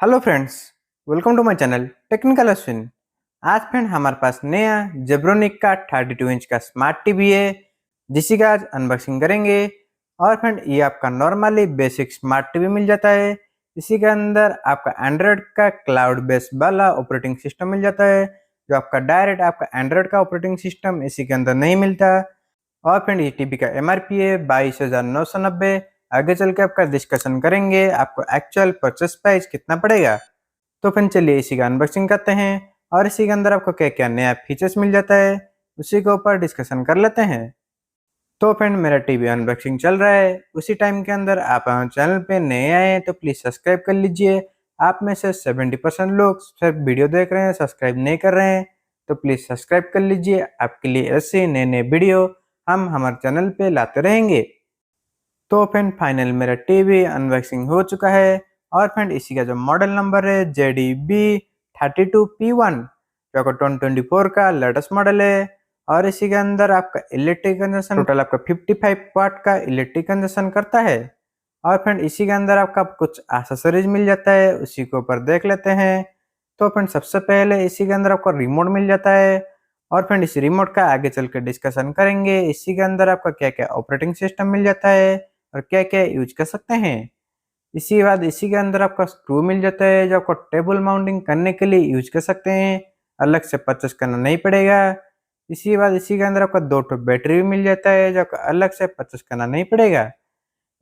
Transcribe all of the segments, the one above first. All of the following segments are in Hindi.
Hello friends, welcome to my channel technical Ashwin. आज फ्रेंड हमारे पास नया जेब्रोनिक का 32 इंच का स्मार्ट टीवी है, जिसी का आज अनबॉक्सिंग करेंगे। और फ्रेंड ये आपका नॉर्मली बेसिक स्मार्ट टीवी मिल जाता है। इसी के अंदर आपका एंड्रॉयड का क्लाउड बेस्ड वाला ऑपरेटिंग सिस्टम मिल जाता है, जो आपका डायरेक्ट आपका एंड्रॉयड का ऑपरेटिंग सिस्टम इसी के अंदर नहीं मिलता। और फ्रेंड ये टीवी का एमआरपी है 22,990। आगे चल के आपका डिस्कशन करेंगे आपको एक्चुअल परचेस प्राइस कितना पड़ेगा। तो फिर चलिए इसी का अनबॉक्सिंग करते हैं और इसी के अंदर आपको क्या क्या नया फीचर्स मिल जाता है उसी के ऊपर डिस्कशन कर लेते हैं। तो फ्रेंड मेरा टीवी अनबॉक्सिंग चल रहा है, उसी टाइम के अंदर आप हमारे चैनल पे नए आए हैं तो प्लीज़ सब्सक्राइब कर लीजिए। आप में से 70% लोग सिर्फ वीडियो देख रहे हैं, सब्सक्राइब नहीं कर रहे हैं, तो प्लीज़ सब्सक्राइब कर लीजिए। आपके लिए ऐसे नए नए वीडियो हम हमारे चैनल पे लाते रहेंगे। तो फ्रेंड फाइनल मेरा टीवी अनबॉक्सिंग हो चुका है। और फ्रेंड इसी का जो मॉडल नंबर है JDB32P1, जो आपका 2024 का लेटेस्ट मॉडल है। और इसी के अंदर आपका इलेक्ट्रिक कंजन टोटल आपका 55 वाट का इलेक्ट्रिक कंजन करता है। और फ्रेंड इसी के अंदर आपका कुछ एक्सेसरीज मिल जाता है, उसी के ऊपर देख लेते हैं। तो फ्रेंड सबसे पहले इसी के अंदर आपको रिमोट मिल जाता है। और फ्रेंड इस रिमोट का आगे चल कर डिस्कशन करेंगे। इसी के अंदर आपका क्या क्या ऑपरेटिंग सिस्टम मिल जाता है और क्या क्या यूज कर सकते हैं। इसी बाद इसी के अंदर आपका स्क्रू मिल जाता है, जो आपको टेबल माउंटिंग करने के लिए यूज कर सकते हैं, अलग से परचेस करना नहीं पड़ेगा। इसी बाद इसी के अंदर आपका 2 बैटरी भी मिल जाता है, जो आपको अलग से परचेस करना नहीं पड़ेगा।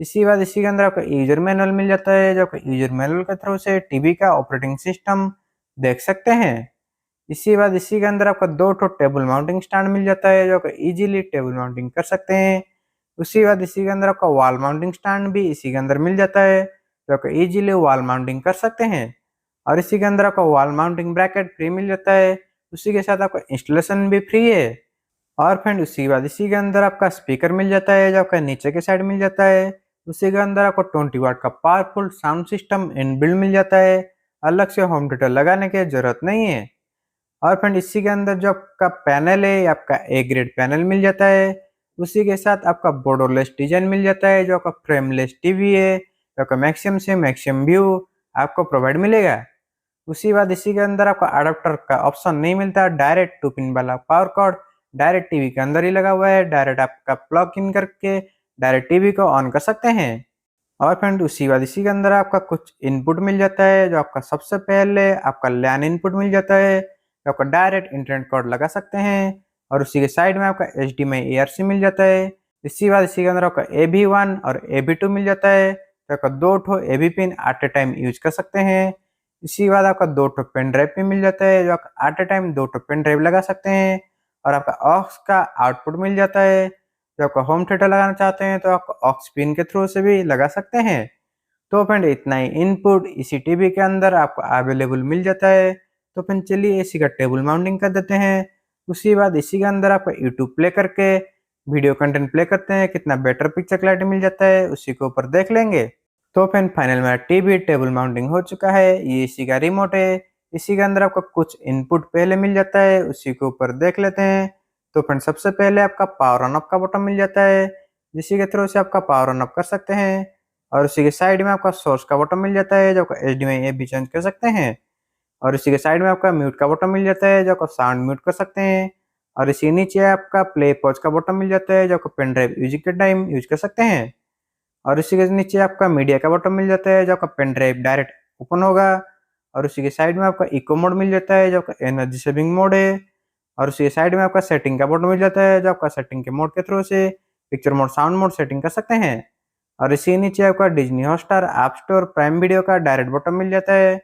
इसी बाद इसी के अंदर आपका यूजर मैनुअल मिल जाता है, जो आपका यूजर मैनुअल के थ्रू से टीवी का ऑपरेटिंग सिस्टम देख सकते हैं। इसी बाद इसी के अंदर आपका 2 टेबल माउंटिंग स्टैंड मिल जाता है, जो आपका इजीली टेबल माउंटिंग कर सकते हैं। उसी बाद इसी के अंदर आपका वॉल माउंटिंग स्टैंड भी इसी के अंदर मिल जाता है, जो आपका इजीली वॉल माउंटिंग कर सकते हैं। और इसी के अंदर आपका वॉल माउंटिंग ब्रैकेट फ्री मिल जाता है, उसी के साथ आपका इंस्टॉलेशन भी फ्री है। और फ्रेंड उसी के बाद इसी के अंदर आपका स्पीकर मिल जाता है, जो आपका नीचे के साइड मिल जाता है। उसी के अंदर आपको 20 वाट का पावरफुल साउंड सिस्टम इनबिल्ट मिल जाता है, अलग से होम थिएटर लगाने की जरूरत नहीं है। और फ्रेंड इसी के अंदर जो आपका पैनल है आपका ए ग्रेड पैनल मिल जाता है। उसी के साथ आपका बॉर्डरलेस डिजाइन मिल जाता है, जो आपका फ्रेमलेस टीवी है, जो आपका मैक्सिमम से मैक्सिमम व्यू आपको प्रोवाइड मिलेगा। उसी बाद इसी के अंदर आपका अडाप्टर का ऑप्शन नहीं मिलता, डायरेक्ट 2 पिन वाला पावर कॉर्ड डायरेक्ट टीवी के अंदर ही लगा हुआ है, डायरेक्ट आपका प्लग इन करके डायरेक्ट टीवी को ऑन कर सकते हैं। और फ्रेंड उसी बाद इसी के अंदर आपका कुछ इनपुट मिल जाता है, जो आपका सबसे पहले आपका लैन इनपुट मिल जाता है, जो आपका डायरेक्ट इंटरनेट कोड लगा सकते हैं। और उसी के साइड में आपका HDMI ARC मिल जाता है। इसी बाद इसी के अंदर आपका AV1 और AV2 मिल जाता है, जो आपका 2 AV pin at a time use कर सकते हैं। इसी बाद आपका 2 पेन ड्राइव भी मिल जाता है, जो आप at a time 2 pen drive लगा सकते हैं। और आपका ऑक्स का आउटपुट मिल जाता है, जो आपका होम थिएटर लगाना चाहते हैं तो आप ऑक्स पिन के थ्रू से भी लगा सकते हैं। तो फ्रेंड इतना ही इनपुट इसी टीवी के अंदर आपको अवेलेबल मिल जाता है। तो फ्रेंड चलिए इसी का टेबल माउंटिंग कर देते हैं। उसी बाद इसी के अंदर आपका यूट्यूब प्ले करके वीडियो कंटेंट प्ले करते हैं, कितना बेटर पिक्चर क्लैरिटी मिल जाता है उसी के ऊपर देख लेंगे। तो फ्रेंड फाइनल मेरा टीवी टेबल माउंटिंग हो चुका है, ये इसी का रिमोट है। इसी के अंदर आपको कुछ इनपुट पहले मिल जाता है, उसी के ऊपर देख लेते हैं। तो फ्रेंड सबसे पहले आपका पावर ऑन ऑफ का बटन मिल जाता है, जिसी के थ्रू से आपका पावर ऑन ऑफ कर सकते हैं। और उसी के साइड में आपका सोर्स का बटन मिल जाता है, जो आपका HDMI ये भी चेंज कर सकते हैं। और इसी के साइड में आपका म्यूट का बटन मिल जाता है, जो आपका साउंड म्यूट कर सकते हैं। और इसी नीचे आपका प्ले पॉज का बटन मिल जाता है, जो आपका पेन ड्राइव यूज के टाइम यूज कर सकते हैं। और इसी के नीचे आपका मीडिया का बटन मिल जाता है, जो आपका पेन ड्राइव डायरेक्ट ओपन होगा। और उसी के साइड में आपका इको मोड मिल जाता है, जो आपका एनर्जी सेविंग मोड है। और उसी के साइड में आपका सेटिंग का बटन मिल जाता है, जो आपका सेटिंग के मोड के थ्रू से picture mode sound mode setting कर सकते हैं। और इसी नीचे आपका Disney Hotstar app store prime video का डायरेक्ट बटन मिल जाता है।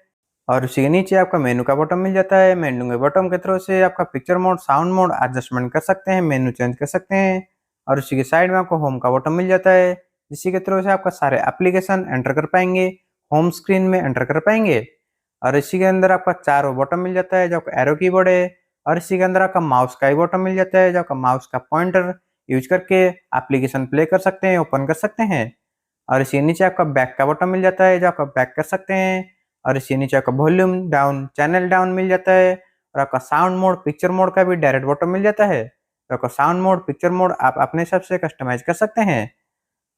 और उसी के नीचे आपका मेनू का बटन मिल जाता है, मेनू के बटन के थ्रू से आपका picture mode sound mode adjustment कर सकते हैं, मेनू चेंज कर सकते हैं। और उसी के साइड में आपको होम का बटन मिल जाता है, जिसी के थ्रू से आपका सारे एप्लीकेशन एंटर कर पाएंगे, होम स्क्रीन में एंटर कर पाएंगे। और इसी के अंदर आपका 4 बटन मिल जाता है, जो आपका एरो कीबोर्ड है। और इसी के अंदर आपका माउस का ही बटन मिल जाता है, जो आपका माउस का पॉइंटर यूज करके एप्लीकेशन प्ले कर सकते हैं, ओपन कर सकते हैं। और इसी नीचे आपका बैक का बटन मिल जाता है, जो आपका बैक कर सकते हैं। और इसी नीचे आपका वॉल्यूम डाउन चैनल डाउन मिल जाता है। और आपका साउंड मोड पिक्चर मोड का भी डायरेक्ट बटन मिल जाता है, तो आपका साउंड मोड पिक्चर मोड आप अपने हिसाब से कस्टमाइज कर सकते हैं।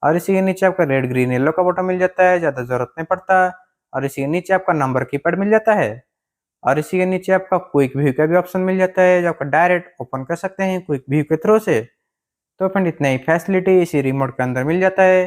और इसी के नीचे आपका रेड ग्रीन येलो का बटन मिल जाता है, ज़्यादा जरूरत नहीं पड़ता। और इसी के नीचे आपका नंबर कीपैड मिल जाता है और इसी के नीचे आपका क्विक व्यू का भी ऑप्शन मिल जाता है जो आपका डायरेक्ट ओपन कर सकते हैं क्विक व्यू के थ्रू से। तो अपन इतना ही फैसिलिटी इसी रिमोट के अंदर मिल जाता है।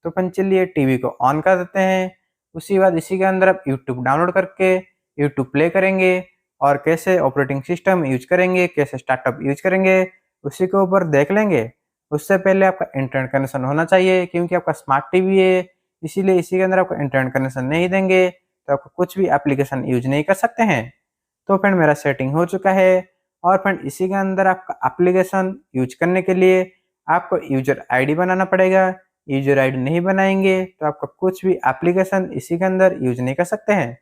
तो अपन चलिए टीवी को ऑन कर देते हैं। उसी बाद इसी के अंदर आप यूट्यूब डाउनलोड करके यूट्यूब प्ले करेंगे और कैसे ऑपरेटिंग सिस्टम यूज करेंगे, कैसे स्टार्टअप यूज करेंगे, उसी के ऊपर देख लेंगे। उससे पहले आपका इंटरनेट कनेक्शन होना चाहिए क्योंकि आपका स्मार्ट टीवी है, इसीलिए इसी के अंदर आपको इंटरनेट कनेक्शन नहीं देंगे तो आपको कुछ भी एप्लीकेशन यूज नहीं कर सकते हैं। तो फ्रेंड मेरा सेटिंग हो चुका है और फ्रेंड इसी के अंदर आपका एप्लीकेशन यूज करने के लिए आपको यूजर आईडी बनाना पड़ेगा। यूजर आईडी नहीं बनाएंगे तो आपका कुछ भी एप्लीकेशन इसी के अंदर यूज नहीं कर सकते हैं।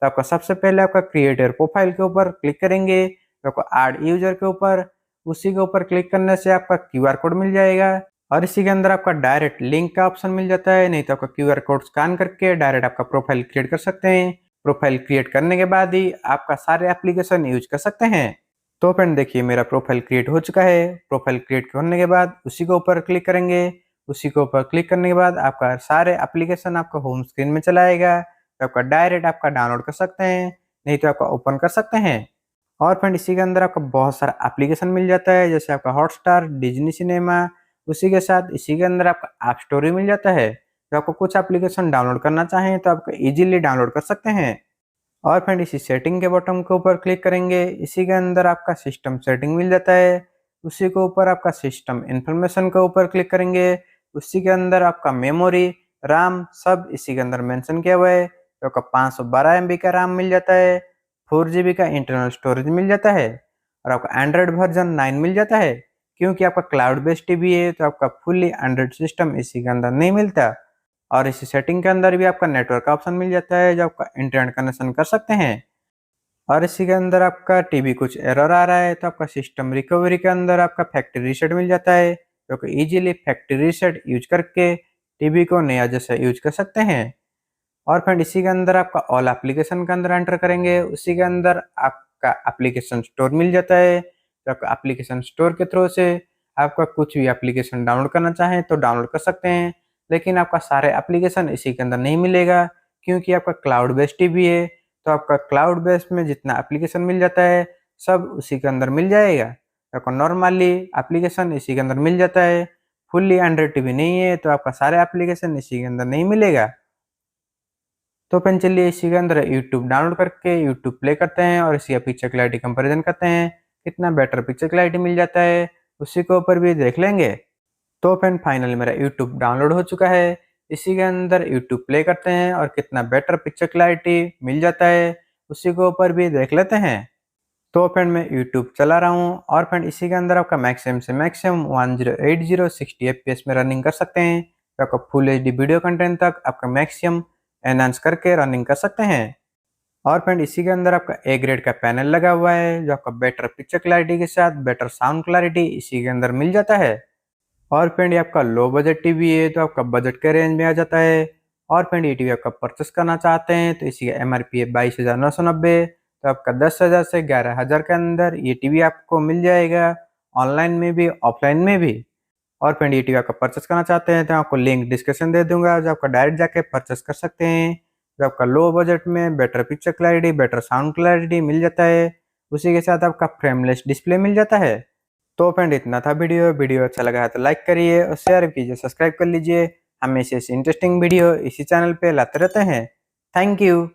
तो आपका सबसे पहले आपका क्रिएटर प्रोफाइल के ऊपर क्लिक करेंगे तो आपको ऐड यूजर के ऊपर, उसी के ऊपर क्लिक करने से आपका क्यूआर कोड मिल जाएगा और इसी के अंदर आपका डायरेक्ट लिंक का ऑप्शन मिल जाता है, नहीं तो आपका क्यूआर कोड स्कैन करके डायरेक्ट आपका प्रोफाइल क्रिएट कर सकते हैं। प्रोफाइल क्रिएट करने के बाद ही आपका सारे एप्लीकेशन यूज कर सकते हैं। तो फ्रेंड देखिए मेरा प्रोफाइल क्रिएट हो चुका है। प्रोफाइल क्रिएट करने के बाद उसी के ऊपर क्लिक करेंगे, उसी के ऊपर क्लिक करने के बाद आपका सारे एप्लीकेशन आपका होम स्क्रीन में चला आएगा तो आपका डायरेक्ट आपका डाउनलोड कर सकते हैं, नहीं तो आपका ओपन कर सकते हैं। और फ्रेंड इसी के अंदर आपका बहुत सारा एप्लीकेशन मिल जाता है जैसे आपका हॉटस्टार, डिज्नी सिनेमा, उसी के साथ इसी के अंदर आपका ऐप स्टोर मिल जाता है। तो आपको कुछ एप्लीकेशन डाउनलोड करना चाहें तो आपको इजीली डाउनलोड कर सकते हैं। और फ्रेंड इसी सेटिंग के बटन के ऊपर क्लिक करेंगे, इसी के अंदर आपका सिस्टम सेटिंग मिल जाता है। उसी के ऊपर आपका सिस्टम इंफॉर्मेशन के ऊपर क्लिक करेंगे, उसी के अंदर आपका मेमोरी, रैम सब इसी के अंदर मेंशन किया हुआ है। तो आपका 512 MB का रैम मिल जाता है, 4 GB का इंटरनल स्टोरेज मिल जाता है और आपका एंड्रॉयड वर्जन 9 मिल जाता है। क्योंकि आपका क्लाउड बेस्ड टीवी है तो आपका फुल्ली एंड्रॉयड सिस्टम इसी के अंदर नहीं मिलता। और इसी सेटिंग के अंदर भी आपका नेटवर्क का ऑप्शन मिल जाता है जो आपका इंटरनेट कनेक्शन कर सकते हैं। और इसी के अंदर आपका टीवी कुछ एरर आ रहा है तो आपका सिस्टम रिकवरी के अंदर आपका फैक्ट्री रीसेट मिल जाता है जो कि इजीली फैक्ट्री रीसेट यूज करके टीवी को नया जैसा यूज कर सकते हैं। और फ्रेंड इसी के अंदर आपका ऑल एप्लीकेशन के अंदर एंटर करेंगे, उसी के अंदर आपका एप्लीकेशन स्टोर मिल जाता है। तो आपका एप्लीकेशन स्टोर के थ्रू से आपका कुछ भी एप्लीकेशन डाउनलोड करना चाहें तो डाउनलोड कर सकते हैं, लेकिन आपका सारे एप्लीकेशन इसी के अंदर नहीं मिलेगा क्योंकि आपका क्लाउड बेस्ड टीवी है। तो आपका क्लाउड बेस्ड में जितना एप्लीकेशन मिल जाता है सब उसी के अंदर मिल जाएगा। तो आपको नॉर्मली एप्लीकेशन इसी के अंदर मिल जाता है। फुल्ली एंड्रॉयड टीवी नहीं है तो आपका सारे एप्लीकेशन इसी के अंदर नहीं मिलेगा। तो अपन चलिए इसी के अंदर यूट्यूब डाउनलोड करके यूट्यूब प्ले करते हैं और इसी का पिक्चर क्लैरिटी कंपैरिजन करते हैं, कितना बेटर पिक्चर क्लैरिटी मिल जाता है उसी के ऊपर भी देख लेंगे। तो फ्रेंड फाइनली मेरा यूट्यूब डाउनलोड हो चुका है, इसी के अंदर यूट्यूब प्ले करते हैं और कितना बेटर पिक्चर क्लैरिटी मिल जाता है उसी के ऊपर भी देख लेते हैं। तो फ्रेंड मैं यूट्यूब चला रहा हूँ और फ्रेंड इसी के अंदर आपका मैक्सिमम से मैक्सिमम 1080 60 FPS में रनिंग कर सकते हैं। तो आपका फुल HD वीडियो कंटेंट तक आपका मैक्सिमम एनहांस करके रनिंग कर सकते हैं। और फ्रेंड इसी के अंदर आपका ए ग्रेड का पैनल लगा हुआ है जो आपका बेटर पिक्चर क्लैरिटी के साथ बेटर साउंड क्लैरिटी इसी के अंदर मिल जाता है। और फ्रेंड ये आपका लो बजट टीवी है तो आपका बजट के रेंज में आ जाता है। और फ्रेंड ये टीवी आपका परचेस करना चाहते हैं तो इसी का MRP है 22,990। तो आपका 10,000 से 11,000 के अंदर ये टीवी आपको मिल जाएगा, ऑनलाइन में भी ऑफलाइन में भी। और फ्रेंड ये टीवी आपका परचेस करना चाहते हैं तो आपको लिंक डिस्क्रिप्शन दे दूंगा जो आपका डायरेक्ट जाके परचेस कर सकते हैं। जो आपका लो बजट में better picture clarity, better sound clarity मिल जाता है, उसी के साथ आपका फ्रेमलेस डिस्प्ले मिल जाता है। तो फ्रेंड इतना था वीडियो अच्छा लगा है तो लाइक करिए और शेयर कीजिए, सब्सक्राइब कर लीजिए। हमेशा ऐसी इंटरेस्टिंग वीडियो इसी चैनल पे लाते रहते हैं। Thank you.